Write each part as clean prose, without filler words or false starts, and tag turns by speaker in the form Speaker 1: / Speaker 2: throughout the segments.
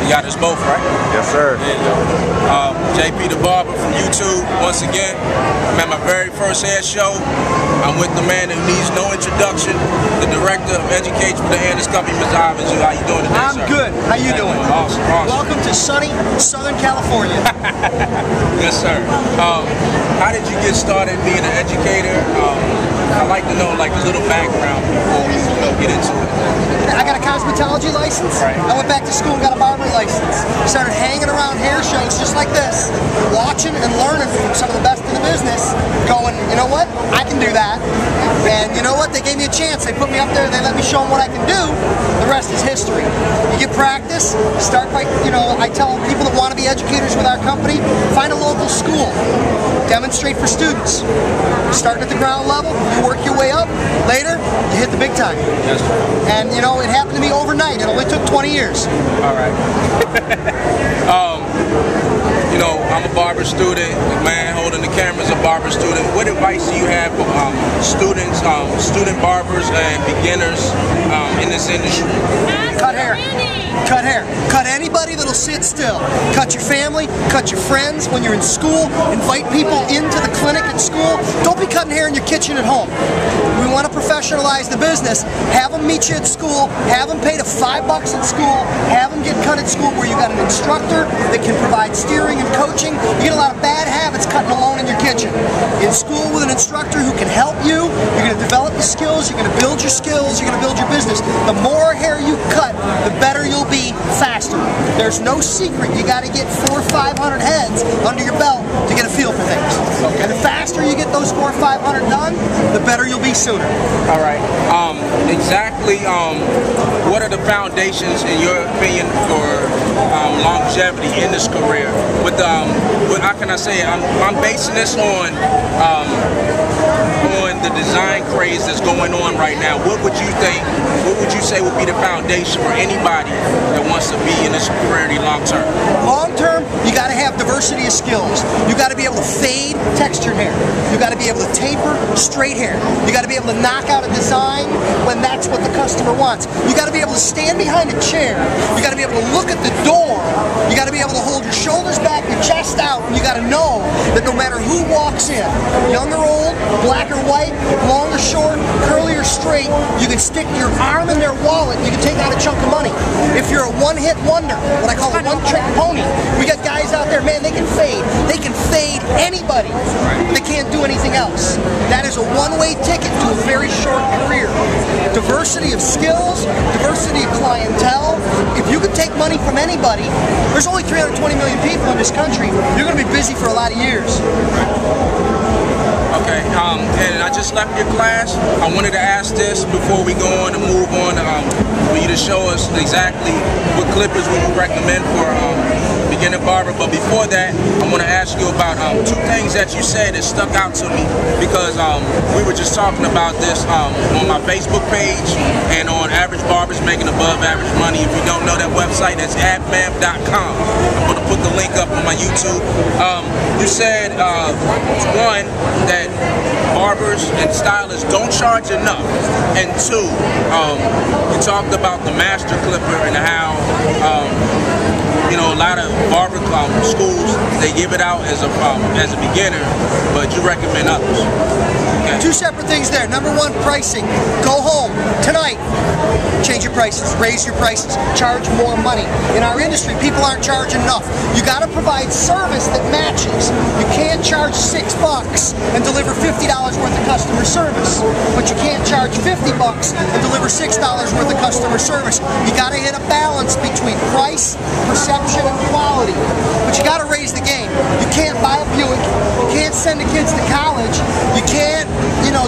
Speaker 1: got us both, right?
Speaker 2: Yes, sir.
Speaker 1: JP the Barber from YouTube. Once again, I'm at my very first hair show. I'm with the man who needs no introduction, the director of education for the Andis Company, Mr. Ivan Zoot. How you doing today,
Speaker 3: I'm
Speaker 1: sir?
Speaker 3: good. How you doing?
Speaker 1: Awesome, awesome.
Speaker 3: Welcome to sunny Southern California.
Speaker 1: Yes, sir. How did you get started being an educator? I'd like to know like a little background before we get into it.
Speaker 3: I got a cosmetology license.
Speaker 1: Right.
Speaker 3: I went back to school and got a barber license. Started hanging around hair shows just like this, watching and learning from some of the best in the business, going, you know what, I can do that. And you know what, they gave me a chance. They put me up there, they let me show them what I can do. The rest is history. You get practice, start by, I tell people that want to be educators with our company, find a local school, demonstrate for students. Starting at the ground level, you work your way up, later, you hit the big time.
Speaker 1: Yes, sir.
Speaker 3: And it happened to me overnight. It only took 20 years.
Speaker 1: All right. I'm a barber student. The man holding the camera is a barber student. What advice do you have for students, student barbers and beginners in this industry?
Speaker 3: Cut hair. Cut hair. Cut anybody that'll sit still. Cut your family, cut your friends when you're in school. Invite people into the clinic at school. Don't be cutting hair in your kitchen at home. We want to professionalize the business. Have them meet you at school. Have them pay the $5 at school. Have them get cut at school where you got an instructor that can provide steering and coaching. You get a lot of bad habits cutting alone in your kitchen. In school with an instructor who can help you, you're going to develop the skills, you're going to build your skills, you're going to build your business. The more hair you cut, the better you'll be faster. There's no secret. You got to get 400 or 500 heads under your belt to get a feel for things. Okay. And the faster you get those 400 or 500 done, the better you'll be sooner.
Speaker 1: All right. Exactly. What are the foundations, in your opinion, for longevity in this career? How can I say it? I'm basing this on the design craze that's going on right now. What would you think? What would you say would be the foundation for anybody that wants to be in this career long term?
Speaker 3: Long term, you got to have diversity of skills. You got to be able to fade textured hair. You got to be able to taper straight hair. You got to be able to knock out a design when that's what the customer wants. You got to be able to stand behind a chair. You got to be able to look at the door. You got to be able to hold your shoulders back, your chest out, and you got to know that no matter who walks in, young or old, black or white, long or short, curly or straight, you can stick your arm in their wallet and you can take out a chunk of money. If you're a one-hit wonder, what I call a one-trick pony, we got guys out there, man, they can fade. They can fade anybody. They can't do anything else. That is a one-way ticket to a very short career. Diversity of skills, diversity of clientele. If you could take money from anybody, there's only 320 million people in this country. You're going to be busy for a lot of years.
Speaker 1: Okay, and I just left your class. I wanted to ask this before we go on and move on, for you to show us exactly what clippers we would recommend for beginner barber. But before that, I want to ask you about two things that you said that stuck out to me, because we were just talking about this on my Facebook page and on Average Barbers Making Above Average Money. If you don't know that website, that's admap.com. I'm going to put the link up on my YouTube. You said, one, that barbers and stylists don't charge enough, and two, you talked about the master clipper and how a lot of barber schools, they give it out as a beginner, but you recommend others. Okay.
Speaker 3: Two separate things there. Number one, pricing. Go home tonight. Change your prices, raise your prices, charge more money. In our industry, people aren't charging enough. You got to provide service that matches. You can't charge $6 and deliver $50 worth of customer service, but you can't charge $50 and deliver $6 worth of customer service. You got to hit a balance between price, perception, and quality. But you got to raise the game. You can't buy a Buick. You can't send the kids to college. You can't,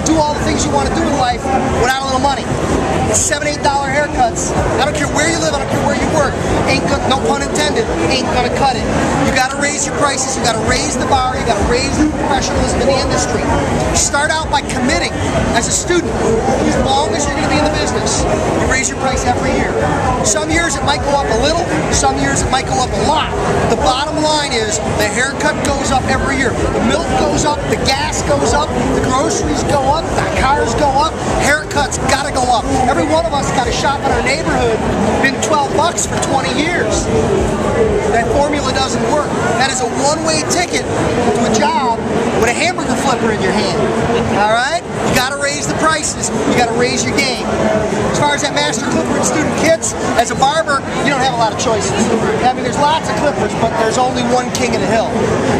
Speaker 3: do all the things you want to do in life without a little money. $7, $8 haircuts. I don't care where you live, I don't care where you work. Ain't good, no pun intended, ain't gonna cut it. You gotta raise your prices, you gotta raise the bar, you gotta raise the professionalism in the industry. Start out by committing as a student. As long as you're gonna be in the business, you raise your price every year. Some years it might go up a little, some years it might go up a lot. The bottom line is the haircut goes up every year. The milk goes up, the gas goes up, the groceries go up, the cars go up, haircuts gotta go up. Every one of us got a shop in our neighborhood, been $12 for 20 years. is a one-way ticket to a job with a hamburger flipper in your hand. All right? You got to raise the prices. You got to raise your game. As far as that master clipper and student kits, as a barber, you don't have a lot of choices. I mean, there's lots of clippers, but there's only one king of the hill.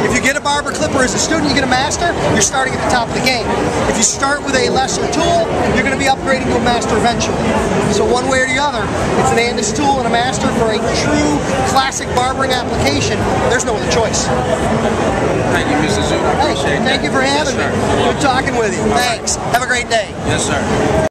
Speaker 3: If you get a barber clipper as a student, you get a master, you're starting at the top of the game. If you start with a lesser tool, you're going to be upgrading to a master eventually. So one way or the other, it's an Andis tool and a master for a true classic barbering application. There's no other choice.
Speaker 1: Thank you, Mr. Zoot. I appreciate that.
Speaker 3: Thank you for having me. Good talking with you. Thanks. Have a great day.
Speaker 1: Yes, sir.